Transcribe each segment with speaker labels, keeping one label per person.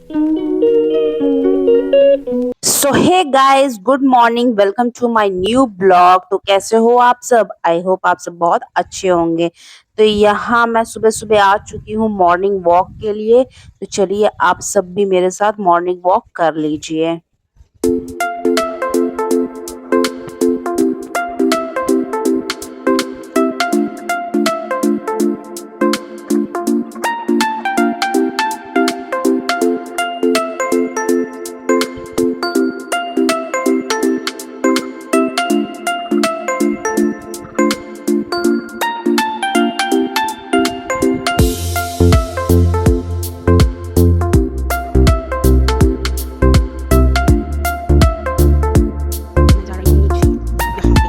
Speaker 1: So hey guys, good morning, welcome to my new blog. तो कैसे हो आप सब? आई होप आप सब बहुत अच्छे होंगे। तो यहाँ मैं सुबह सुबह आ चुकी हूँ मॉर्निंग वॉक के लिए। तो चलिए आप सब भी मेरे साथ मॉर्निंग वॉक कर लीजिए। मैं जा रही हूँ यहाँ पे।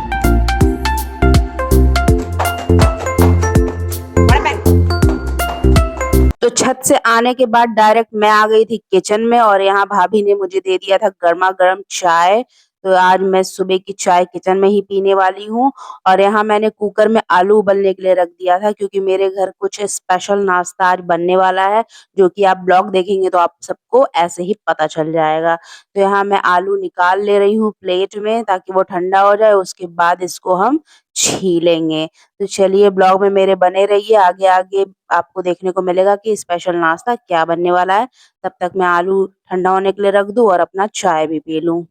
Speaker 1: तो छत से आने के बाद डायरेक्ट मैं आ गई थी किचन में और यहाँ भाभी ने मुझे दे दिया था गर्मा गर्म चाय। तो आज मैं सुबह की चाय किचन में ही पीने वाली हूँ। और यहाँ मैंने कुकर में आलू उबलने के लिए रख दिया था क्योंकि मेरे घर कुछ स्पेशल नाश्ता आज बनने वाला है, जो कि आप ब्लॉग देखेंगे तो आप सबको ऐसे ही पता चल जाएगा। तो यहाँ मैं आलू निकाल ले रही हूँ प्लेट में ताकि वो ठंडा हो जाए, उसके बाद इसको हम छीलेंगे। तो चलिए ब्लॉग में मेरे बने रहिए, आगे आगे आपको देखने को मिलेगा कि स्पेशल नाश्ता क्या बनने वाला है। तब तक मैं आलू ठंडा होने के लिए रख दूं और अपना चाय भी पी लूं।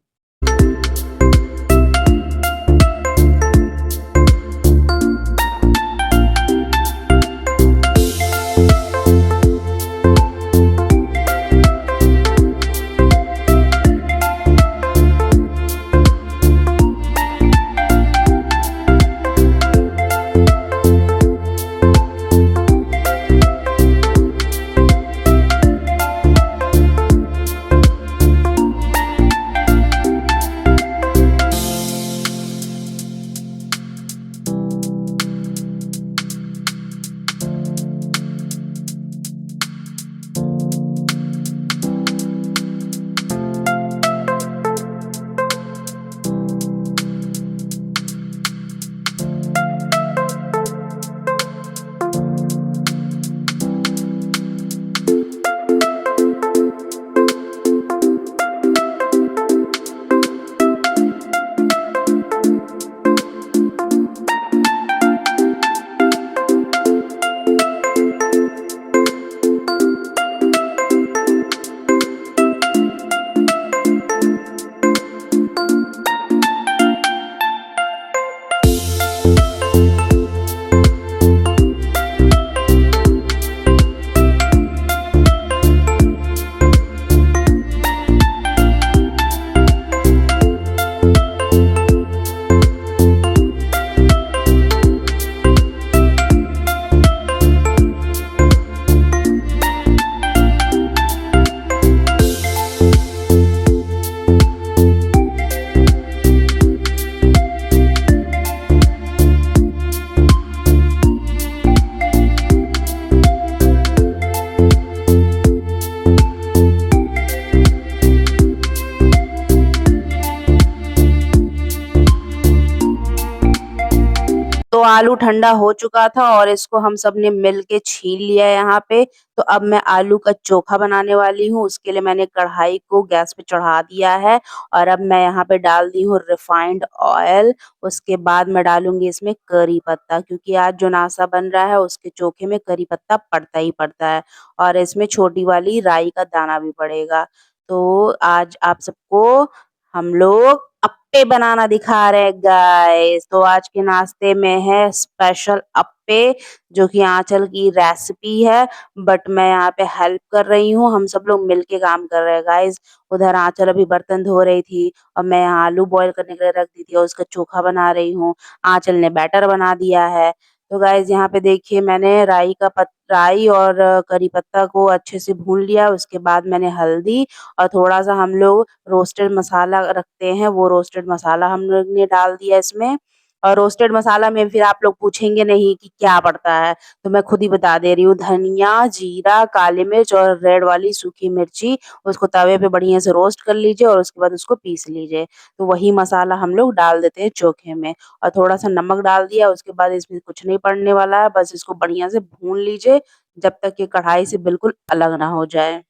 Speaker 1: तो आलू ठंडा हो चुका था और इसको हम सब ने मिल के छील लिया है यहाँ पे। तो अब मैं आलू का चोखा बनाने वाली हूँ। उसके लिए मैंने कढ़ाई को गैस पे चढ़ा दिया है और अब मैं यहाँ पे डाल दी हूँ रिफाइंड ऑयल। उसके बाद मैं डालूंगी इसमें करी पत्ता, क्योंकि आज जो नाश्ता बन रहा है उसके चोखे में करी पत्ता पड़ता ही पड़ता है। और इसमें छोटी वाली राई का दाना भी पड़ेगा। तो आज आप सबको हम लोग अप्पे बनाना दिखा रहे हैं गाइस। तो आज के नाश्ते में है स्पेशल अप्पे, जो कि आंचल की रेसिपी है। बट मैं यहाँ पे हेल्प कर रही हूँ, हम सब लोग मिलके काम कर रहे हैं गाइस। उधर आंचल अभी बर्तन धो रही थी और मैं यहाँ आलू बॉईल करने के लिए रख दी थी और उसका चोखा बना रही हूँ। आंचल ने बैटर बना दिया है। तो गाइस यहाँ पे देखिए मैंने राई और करी पत्ता को अच्छे से भून लिया। उसके बाद मैंने हल्दी और थोड़ा सा हम लोग रोस्टेड मसाला रखते हैं, वो रोस्टेड मसाला हम लोग ने डाल दिया इसमें। और रोस्टेड मसाला में फिर आप लोग पूछेंगे नहीं कि क्या पड़ता है, तो मैं खुद ही बता दे रही हूँ। धनिया, जीरा, काली मिर्च और रेड वाली सूखी मिर्ची, उसको तवे पे बढ़िया से रोस्ट कर लीजिए और उसके बाद उसको पीस लीजिए। तो वही मसाला हम लोग डाल देते हैं चोखे में। और थोड़ा सा नमक डाल दिया, उसके बाद इसमें कुछ नहीं पड़ने वाला है, बस इसको बढ़िया से भून लीजिए जब तक ये कढ़ाई से बिल्कुल अलग ना हो जाए।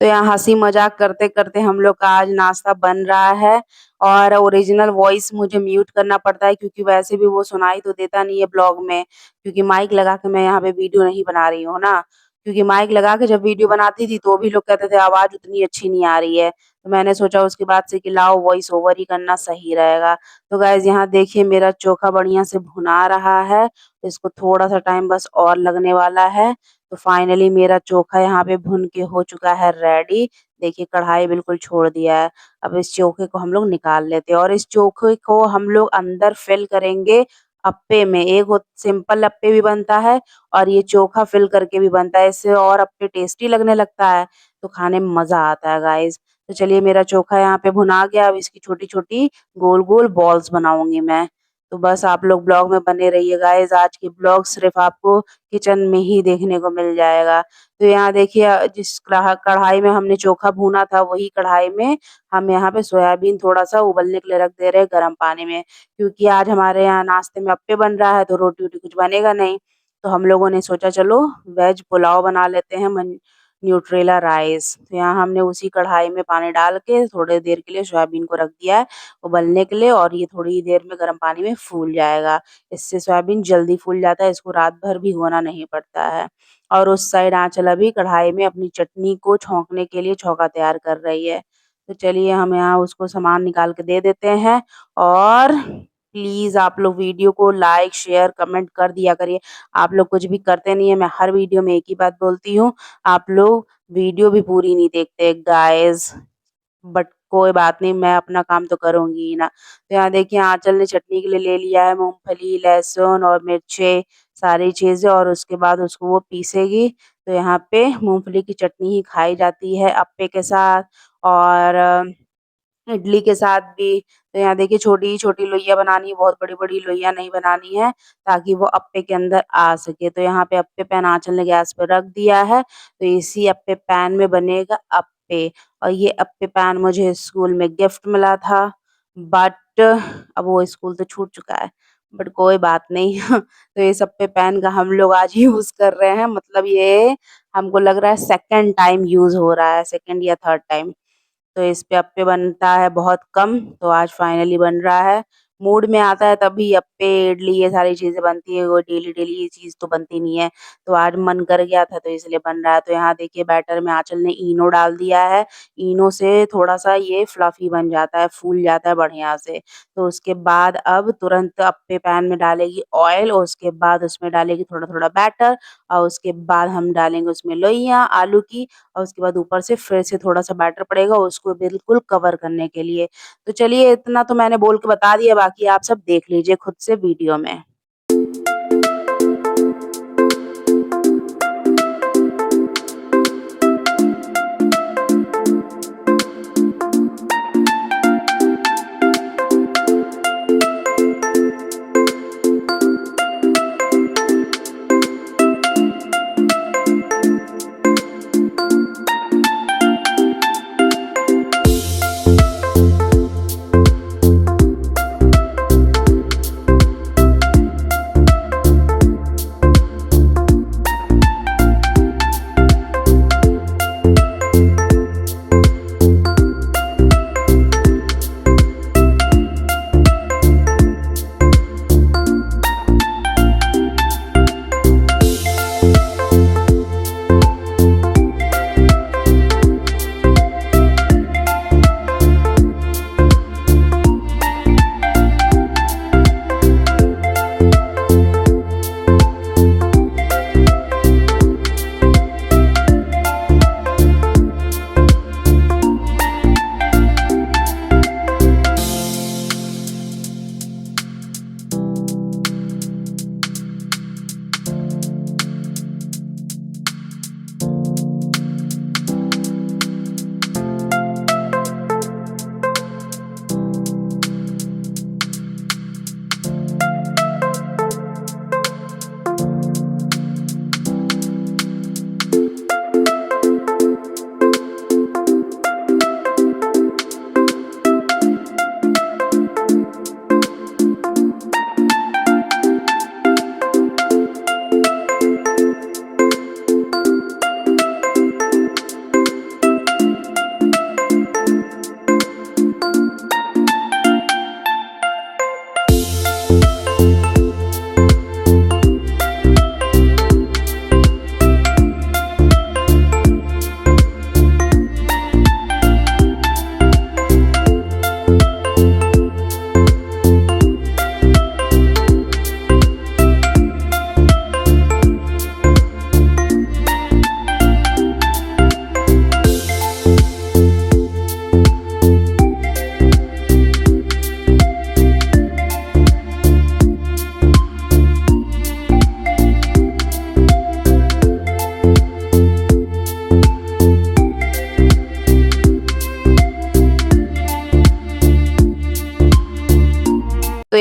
Speaker 1: तो यहाँ हँसी-मज़ाक करते-करते हम लोग का आज नाश्ता बन रहा है और ओरिजिनल वॉइस मुझे म्यूट करना पड़ता है क्योंकि वैसे भी वो सुनाई तो देता नहीं है ब्लॉग में, क्योंकि माइक लगा के मैं यहाँ पे वीडियो नहीं बना रही हूँ ना। क्योंकि माइक लगा के जब वीडियो बनाती थी तो भी लोग कहते थे आवाज़ उतनी अच्छी नहीं आ रही है। तो मैंने सोचा उसके बाद से कि लाओ वॉइस ओवर ही करना सही रहेगा। तो गाइज़ यहाँ देखिए मेरा चोखा बढ़िया से भुना रहा है, इसको थोड़ा-सा टाइम बस और लगने वाला है। तो फाइनली मेरा चोखा यहाँ पे भुन के हो चुका है रेडी। देखिए कढ़ाई बिल्कुल छोड़ दिया है। अब इस चोखे को हम लोग निकाल लेते हैं और इस चोखे को हम लोग अंदर फिल करेंगे अप्पे में। एक वो सिंपल अप्पे भी बनता है और ये चोखा फिल करके भी बनता है। इससे और अप्पे टेस्टी लगने लगता है, तो खाने में मज़ा आता है गाइज़। तो चलिए मेरा चोखा यहाँ पे भुना गया, अब इसकी छोटी-छोटी गोल-गोल बॉल्स बनाऊँगी मैं। तो बस आप लोग ब्लॉग में बने रहिए गाइज़, आज की ब्लॉग सिर्फ़ आपको किचन में ही देखने को मिल जाएगा। तो यहाँ देखिए जिस कढ़ाई में हमने चोखा भूना था वही कढ़ाई में हम यहाँ पे सोयाबीन थोड़ा-सा उबलने के लिए रख दे रहे हैं गरम पानी में। क्योंकि आज हमारे यहाँ नाश्ते में अप्पे बन रहा है तो रोटी-वोटी कुछ बनेगा नहीं। तो हम लोगों ने सोचा चलो वेज पुलाव बना लेते हैं न्यूट्रेला राइस। तो यहाँ हमने उसी कढ़ाई में पानी डाल के थोड़ी देर के लिए सोयाबीन को रख दिया है उबलने के लिए और ये थोड़ी देर में गरम पानी में फूल जाएगा। इससे सोयाबीन जल्दी फूल जाता है, इसको रात भर भिगोना नहीं पड़ता है। और उस साइड आँचल अभी कढ़ाई में अपनी चटनी को छौंकने के लिए छौंका तैयार कर रही है। तो चलिए हम यहाँ उसको सामान निकाल के दे देते हैं और प्लीज़ आप लोग वीडियो को लाइक, शेयर, कमेंट कर दिया करिए। आप लोग कुछ भी करते नहीं है, मैं हर वीडियो में एक ही बात बोलती हूँ, आप लोग वीडियो भी पूरी नहीं देखते गाइज़। बट कोई बात नहीं, मैं अपना काम तो करूँगी ही ना। तो यहाँ देखिए आँचल ने चटनी के लिए ले लिया है मूँगफली, लहसुन और मिर्चे, सारी चीज़ें और उसके बाद उसको वो पीसेगी। तो यहाँ पे मूँगफली की चटनी ही खाई जाती है अप्पे के साथ और इडली के साथ भी। तो यहाँ देखिए छोटी-छोटी लोइयाँ बनानी है, बहुत बड़ी-बड़ी लोइयाँ नहीं बनानी है, ताकि वो अप्पे के अंदर आ सके। तो यहाँ पे अप्पे पैन आँचल ने गैस पे रख दिया है, तो इसी अप्पे पैन में बनेगा अप्पे और ये अप्पे पैन मुझे स्कूल में गिफ्ट मिला था, बट अब वो स्कूल तो छूट चुका है, बट कोई बात नहीं। तो इस अप्पे पैन का हम लोग आज यूज़ कर रहे हैं, मतलब ये हमको लग रहा है सेकंड टाइम यूज़ हो रहा है, सेकंड या थर्ड टाइम। तो इस पे अप्पे बनता है बहुत कम, तो आज फाइनली बन रहा है। मूड में आता है तभी अप्पे, इडली ये सारी चीज़ें बनती है, वो डेली-डेली ये चीज़ तो बनती नहीं है। तो आज मन कर गया था तो इसलिए बन रहा है। तो यहाँ देखिए बैटर में आँचल ने इनो डाल दिया है, इनो से थोड़ा-सा ये फ्लफी बन जाता है, फूल जाता है बढ़िया से। तो उसके बाद अब तुरंत अप्पे पैन में डालेगी ऑयल और उसके बाद उसमें डालेगी थोड़ा-थोड़ा बैटर और उसके बाद हम डालेंगे उसमें लोइयाँ आलू की और उसके बाद ऊपर से फिर से थोड़ा-सा बैटर पड़ेगा उसको बिल्कुल कवर करने के लिए। तो चलिए इतना तो मैंने बोल के बता दिया, बाकी आप सब देख लीजिए खुद से वीडियो में।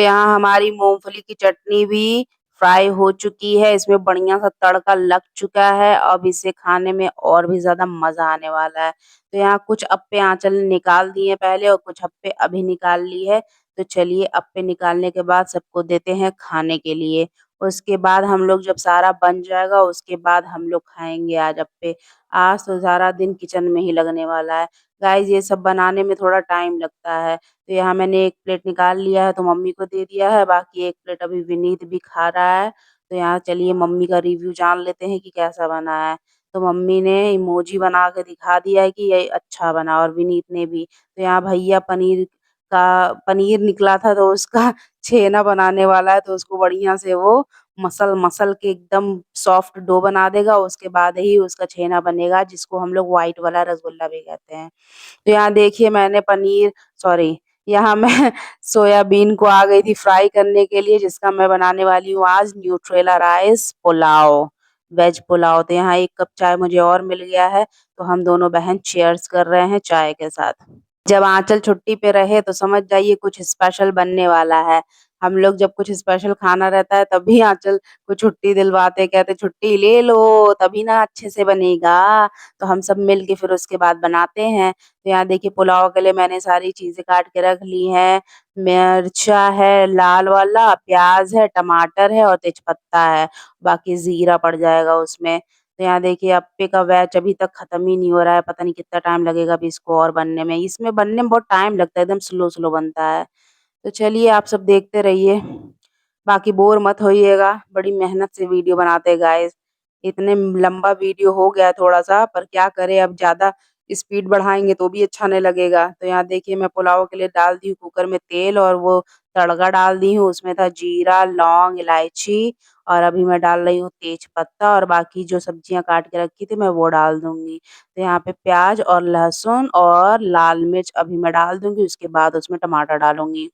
Speaker 1: यहाँ हमारी मूँगफली की चटनी भी फ्राई हो चुकी है, इसमें बढ़िया सा तड़का लग चुका है, अब इसे खाने में और भी ज़्यादा मज़ा आने वाला है। तो यहाँ कुछ अप्पे आँचल ने निकाल दिए पहले और कुछ अप्पे अभी निकाल ली है। तो चलिए अप्पे निकालने के बाद सबको देते हैं खाने के लिए। उसके बाद हम लोग जब सारा बन जाएगा उसके बाद हम लोग खाएँगे आज अप्पे। आज तो सारा दिन किचन में ही लगने वाला है। गाइस ये सब बनाने में थोड़ा टाइम लगता है। तो यहाँ मैंने 1 प्लेट निकाल लिया है तो मम्मी को दे दिया है, बाकी 1 प्लेट अभी विनीत भी खा रहा है। तो यहाँ चलिए मम्मी का रिव्यू जान लेते हैं कि कैसा बना है। तो मम्मी ने इमोजी बना के दिखा दिया है कि ये अच्छा बना और विनीत ने भी। तो यहाँ भैया पनीर निकला था तो उसका छेना बनाने वाला है, तो उसको बढ़िया से वो मसल-मसल के एकदम सॉफ्ट डो बना देगा, उसके बाद ही उसका छेना बनेगा जिसको हम लोग व्हाइट वाला रसगुल्ला भी कहते हैं। तो यहाँ देखिए मैंने यहाँ मैं सोयाबीन को आ गई थी फ्राई करने के लिए जिसका मैं बनाने वाली हूँ आज न्यूट्रेला राइस पुलाव, वेज पुलाव। तो यहाँ 1 कप चाय मुझे और मिल गया है, तो हम दोनों बहन चीयर्स कर रहे हैं चाय के साथ। जब आँचल छुट्टी पे रहे तो समझ जाइए कुछ स्पेशल बनने वाला है। हम लोग जब कुछ स्पेशल खाना रहता है तभी आँचल को छुट्टी दिलवाते हैं, कहते छुट्टी ले लो तभी ना अच्छे से बनेगा। तो हम सब मिल के फिर उसके बाद बनाते हैं। तो यहाँ देखिए पुलाव के लिए मैंने सारी चीज़ें काट के रख ली हैं। मिर्चा है लाल वाला, प्याज़ है, टमाटर है और तेजपत्ता है। बाकी ज़ीरा पड़ जाएगा उसमें। तो यहाँ देखिए अप्पे का बैच अभी तक खत्म ही नहीं हो रहा है, पता नहीं कितना टाइम लगेगा अभी इसको और बनने में। इसमें बनने में बहुत टाइम लगता है, एकदम स्लो-स्लो बनता है। तो चलिए आप सब देखते रहिए, बाकी बोर मत होइएगा, बड़ी मेहनत से वीडियो बनाते हैं गाइस। इतने लंबा वीडियो हो गया है थोड़ा-सा पर क्या करें अब ज़्यादा स्पीड बढ़ाएँगे तो भी अच्छा नहीं लगेगा। तो यहाँ देखिए मैं पुलाव के लिए डाल दी हूँ कुकर में तेल और वो तड़का डाल दी हूँ, उसमें था जीरा, लौंग, इलायची और अभी मैं डाल रही हूँ तेज पत्ता और बाकी जो सब्जियाँ काट के रखी थी मैं वो डाल दूँगी। तो यहाँ पे प्याज़ और लहसुन और लाल मिर्च अभी मैं डाल दूँगी, उसके बाद उसमें टमाटर डालूँगी।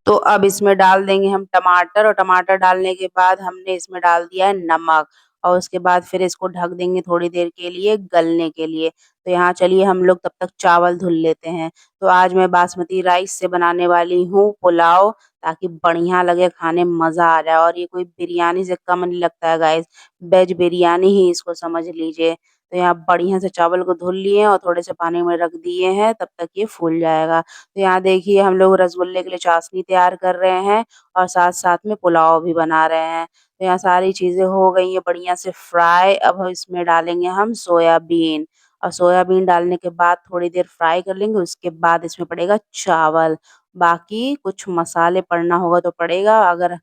Speaker 1: तो अब इसमें डाल देंगे हम टमाटर और टमाटर डालने के बाद हमने इसमें डाल दिया है नमक और उसके बाद फिर इसको ढक देंगे थोड़ी देर के लिए गलने के लिए। तो यहाँ चलिए हम लोग तब तक चावल धुल लेते हैं। तो आज मैं बासमती राइस से बनाने वाली हूँ पुलाव ताकि बढ़िया लगे खाने में मज़ा आ जाए और ये कोई बिरयानी से कम नहीं लगता है गाइस, वेज बिरयानी ही इसको समझ लीजिए। तो यहाँ बढ़िया से चावल को धुल लिए और थोड़े से पानी में रख दिए हैं, तब तक ये फूल जाएगा। तो यहाँ देखिए हम लोग रसगुल्ले के लिए चाशनी तैयार कर रहे हैं और साथ-साथ में पुलाव भी बना रहे हैं। तो यहाँ सारी चीज़ें हो गई हैं बढ़िया से फ्राई, अब हम इसमें डालेंगे हम सोयाबीन और सोयाबीन डालने के बाद थोड़ी देर फ्राई कर लेंगे, उसके बाद इसमें पड़ेगा चावल। बाकी कुछ मसाले पड़ना होगा तो पड़ेगा अगर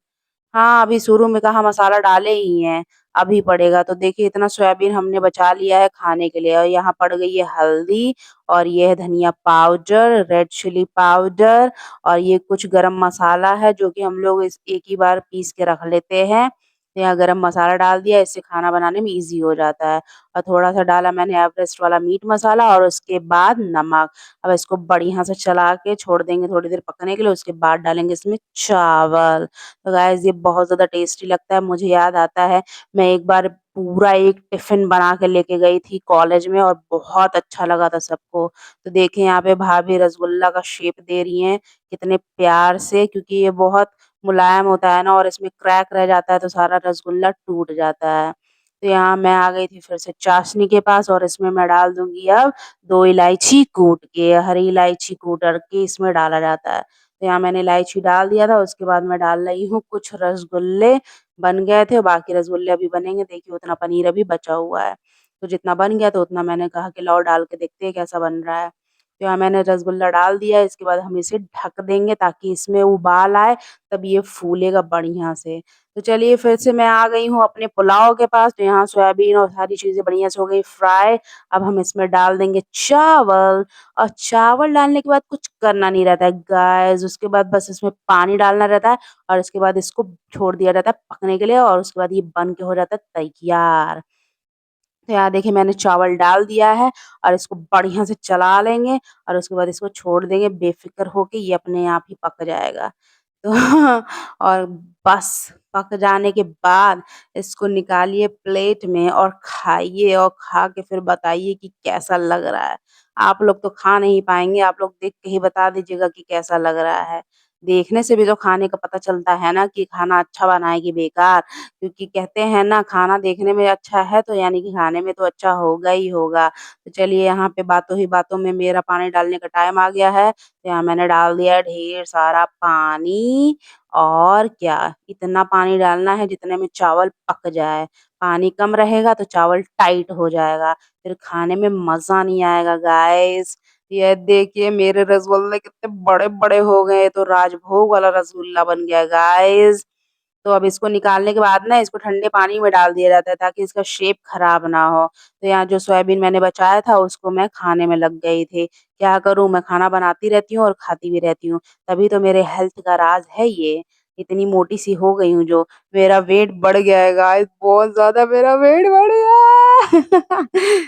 Speaker 1: हाँ, अभी शुरू में कहाँ मसाला डाले ही हैं, अभी पड़ेगा। तो देखिए इतना सोयाबीन हमने बचा लिया है खाने के लिए और यहाँ पड़ गई है हल्दी और ये है धनिया पाउडर, रेड चिली पाउडर और ये कुछ गरम मसाला है जो कि हम लोग इस एक ही बार पीस के रख लेते हैं। तो यहाँ गरम मसाला डाल दिया, इससे खाना बनाने में ईज़ी हो जाता है और थोड़ा-सा डाला मैंने एवरेस्ट वाला मीट मसाला और उसके बाद नमक। अब इसको बढ़िया से चला के छोड़ देंगे थोड़ी देर पकने के लिए, उसके बाद डालेंगे इसमें चावल। तो गाइस ये बहुत ज़्यादा टेस्टी लगता है। मुझे याद आता है मैं एक बार पूरा एक टिफ़िन बना के लेके गई थी कॉलेज में और बहुत अच्छा लगा था सबको। तो देखिए यहाँ पे भाभी रसगुल्ला का शेप दे रही हैं कितने प्यार से क्योंकि ये बहुत मुलायम होता है ना और इसमें क्रैक रह जाता है तो सारा रसगुल्ला टूट जाता है। तो यहाँ मैं आ गई थी फिर से चाशनी के पास और इसमें मैं डाल दूँगी अब 2 इलायची कूट के, हरी इलायची कूट के इसमें डाला जाता है। तो यहाँ मैंने इलायची डाल दिया था, उसके बाद मैं डाल रही हूँ कुछ रसगुल्ले, बन गए थे, बाकी रसगुल्ले अभी बनेंगे, देखिए उतना पनीर अभी बचा हुआ है। तो जितना बन गया तो उतना मैंने कहा कि लाओ डाल के देखते हैं कैसा बन रहा है। तो यहाँ मैंने रसगुल्ला डाल दिया है, इसके बाद हम इसे ढक देंगे ताकि इसमें उबाल आए, तब ये फूलेगा बढ़िया से। तो चलिए फिर से मैं आ गई हूँ अपने पुलाव के पास, तो यहाँ सोयाबीन और सारी चीज़ें बढ़िया से हो गई फ्राई। अब हम इसमें डाल देंगे चावल और चावल डालने के बाद कुछ करना नहीं रहता है गाइस, उसके बाद बस इसमें पानी डालना रहता है और इसके बाद इसको छोड़ दिया जाता है पकने के लिए और उसके बाद ये बन के हो जाता है तैयार। तो यहाँ देखिए मैंने चावल डाल दिया है और इसको बढ़िया से चला लेंगे और उसके बाद इसको छोड़ देंगे बेफ़िक्र होके, ये अपने आप ही पक जाएगा। तो और बस पक जाने के बाद इसको निकालिए प्लेट में और खाइए और खा के फिर बताइए कि कैसा लग रहा है। आप लोग तो खा नहीं पाएँगे, आप लोग देख के ही बता दीजिएगा कि कैसा लग रहा है। देखने से भी तो खाने का पता चलता है ना कि खाना अच्छा बना है कि बेकार। क्योंकि कहते हैं ना खाना देखने में अच्छा है तो यानी कि खाने में तो अच्छा होगा ही होगा। तो चलिए यहाँ पे बातों ही बातों में मेरा पानी डालने का टाइम आ गया है। तो यहाँ मैंने डाल दिया है ढेर सारा पानी और क्या, इतना पानी डालना है जितने में चावल पक जाए। पानी कम रहेगा तो चावल टाइट हो जाएगा, फिर खाने में मज़ा नहीं आएगा गाइस। ये देखिए मेरे रसगुल्ले कितने बड़े-बड़े हो गए, ये तो राजभोग वाला रसगुल्ला बन गया गाइस। तो अब इसको निकालने के बाद ना इसको ठंडे पानी में डाल दिया जाता है ताकि इसका शेप खराब ना हो। तो यहाँ जो सोयाबीन मैंने बचाया था उसको मैं खाने में लग गई थी। क्या करूँ मैं खाना बनाती रहती हूँ और खाती भी रहती हूँ। तभी तो मेरे हेल्थ का राज है ये। इतनी मोटी-सी हो गई हूँ जो। मेरा वेट बढ़ गया है गाइस, बहुत ज़्यादा मेरा वेट बढ़ गया है।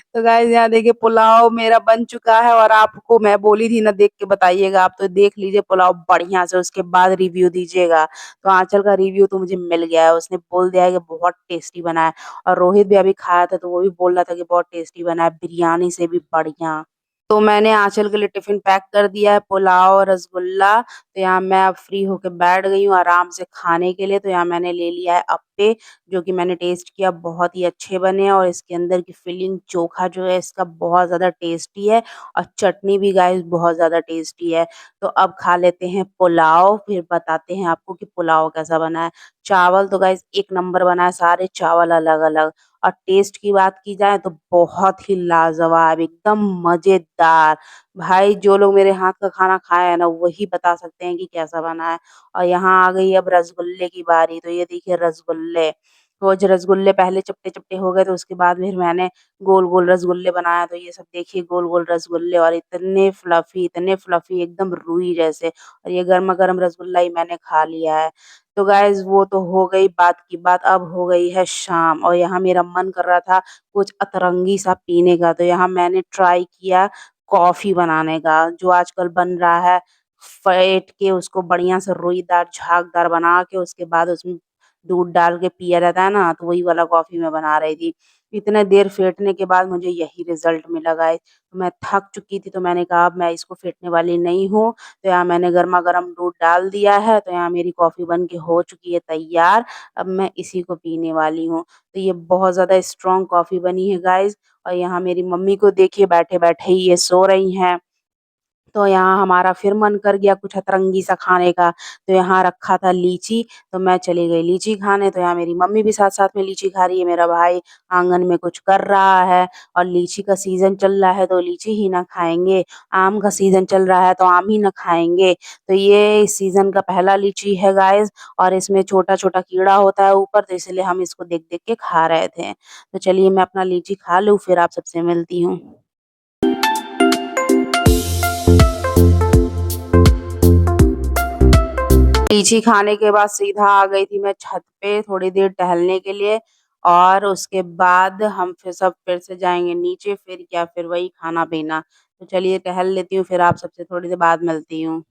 Speaker 1: तो गाइस यहाँ देखिए पुलाव मेरा बन चुका है और आपको मैं बोली थी ना देख के बताइएगा, आप तो देख लीजिए पुलाव बढ़िया से उसके बाद रिव्यू दीजिएगा। तो आँचल का रिव्यू तो मुझे मिल गया है, उसने बोल दिया है कि बहुत टेस्टी बना है और रोहित भी अभी खाया था तो वो भी बोल रहा था कि बहुत टेस्टी बना है, बिरयानी से भी बढ़िया। तो मैंने आँचल के लिए टिफ़िन पैक कर दिया है, पुलाव और रसगुल्ला। तो यहाँ मैं अब फ्री होके बैठ गई हूँ आराम से खाने के लिए। तो यहाँ मैंने ले लिया है अप्पे, जो कि मैंने टेस्ट किया, बहुत ही अच्छे बने हैं और इसके अंदर की फिलिंग चोखा जो है इसका बहुत ज़्यादा टेस्टी है और चटनी भी गाइस बहुत ज़्यादा टेस्टी है। तो अब खा लेते हैं पुलाव, फिर बताते हैं आपको कि पुलाव कैसा बना है। चावल तो गाइस एक नंबर बना है, सारे चावल अलग-अलग। और टेस्ट की बात की जाए तो बहुत ही लाजवाब, एकदम मज़ेदार। भाई जो लोग मेरे हाथ का खाना खाए हैं ना, वही बता सकते हैं कि कैसा बना है। और यहाँ आ गई अब रसगुल्ले की बारी, तो ये देखिए रसगुल्ले। वो जो रसगुल्ले पहले चपटे-चपटे हो गए, तो उसके बाद फिर मैंने गोल-गोल रसगुल्ले बनाया, तो ये सब देखिए गोल-गोल रसगुल्ले और इतने फ्लफ़ी एकदम रूई जैसे और ये गरमा-गरम रसगुल्ला ही मैंने खा लिया है। तो गाइज़ वो तो हो गई बात की बात, अब हो गई है शाम और यहाँ मेरा मन कर रहा था कुछ अतरंगी-सा पीने का, तो यहाँ मैंने ट्राई किया कॉफ़ी बनाने का, जो आजकल बन रहा है फेंट के उसको बढ़िया से रुईदार, झागदार बना के उसके बाद उसमें दूध डाल के पिया जाता है ना, तो वही वाला कॉफ़ी मैं बना रही थी। इतने देर फेंटने के बाद मुझे यही रिज़ल्ट मिला गाइस। तो मैं थक चुकी थी, तो मैंने कहा अब मैं इसको फेंटने वाली नहीं हूँ। तो यहाँ मैंने गरमा-गरम दूध डाल दिया है, तो यहाँ मेरी कॉफ़ी बन के हो चुकी है तैयार। अब मैं इसी को पीने वाली हूँ। तो ये बहुत ज़्यादा स्ट्रॉन्ग कॉफ़ी बनी है गाइस और यहाँ मेरी मम्मी को देखिए बैठे-बैठे ही ये सो रही हैं। तो यहाँ हमारा फिर मन कर गया कुछ अतरंगी-सा खाने का, तो यहाँ रखा था लीची, तो मैं चली गई लीची खाने, तो यहाँ मेरी मम्मी भी साथ-साथ में लीची खा रही है, मेरा भाई आँगन में कुछ कर रहा है और लीची का सीज़न चल रहा है तो लीची ही ना खाएँगे, आम का सीज़न चल रहा है तो आम ही ना खाएँगे। तो ये इस सीज़न का पहला लीची है गाइज़ और इसमें छोटा-छोटा कीड़ा होता है ऊपर, तो इसलिए हम इसको देख-देख के खा रहे थे। तो चलिए मैं अपना लीची खा लूँ, फिर आप सबसे मिलती हूँ। लीची खाने के बाद सीधा आ गई थी मैं छत पे थोड़ी देर टहलने के लिए और उसके बाद हम फिर से जाएँगे नीचे फिर क्या फिर वही खाना-पीना। तो चलिए टहल लेती हूँ फिर आप सबसे थोड़ी देर बाद मिलती हूँ।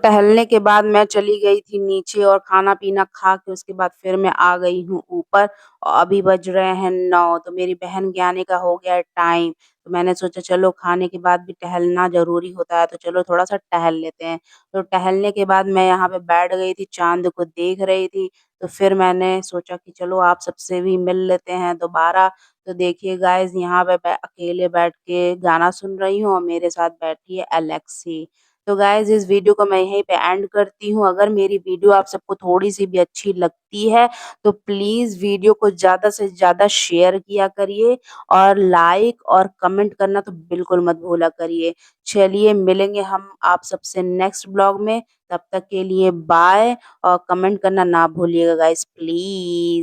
Speaker 1: टहलने के बाद मैं चली गई थी नीचे और खाना-पीना खा के उसके बाद फिर मैं आ गई हूँ ऊपर और अभी बज रहे हैं 9 तो मेरी बहन के आने का हो गया है टाइम। तो मैंने सोचा चलो खाने के बाद भी टहलना ज़रूरी होता है तो चलो थोड़ा-सा टहल लेते हैं। तो टहलने के बाद मैं यहाँ पे बैठ गई थी, चाँद को देख रही थी। तो फिर मैंने सोचा कि चलो आप सबसे भी मिल लेते हैं दोबारा। तो देखिए गाइज़ यहाँ पे मैं अकेले बैठ के गाना सुन रही हूँ और मेरे साथ बैठी है एलेक्सी। तो गाइज़ इस वीडियो को मैं यहीं पे एंड करती हूँ। अगर मेरी वीडियो आप सबको थोड़ी-सी भी अच्छी लगती है, तो प्लीज़ वीडियो को ज़्यादा से ज़्यादा शेयर किया करिए और लाइक और कमेंट करना तो बिल्कुल मत भूला करिए। चलिए मिलेंगे हम आप सबसे नेक्स्ट व्लॉग में, तब तक के लिए बाय और कमेंट करना ना भूलिएगा गाइज़ प्लीज़।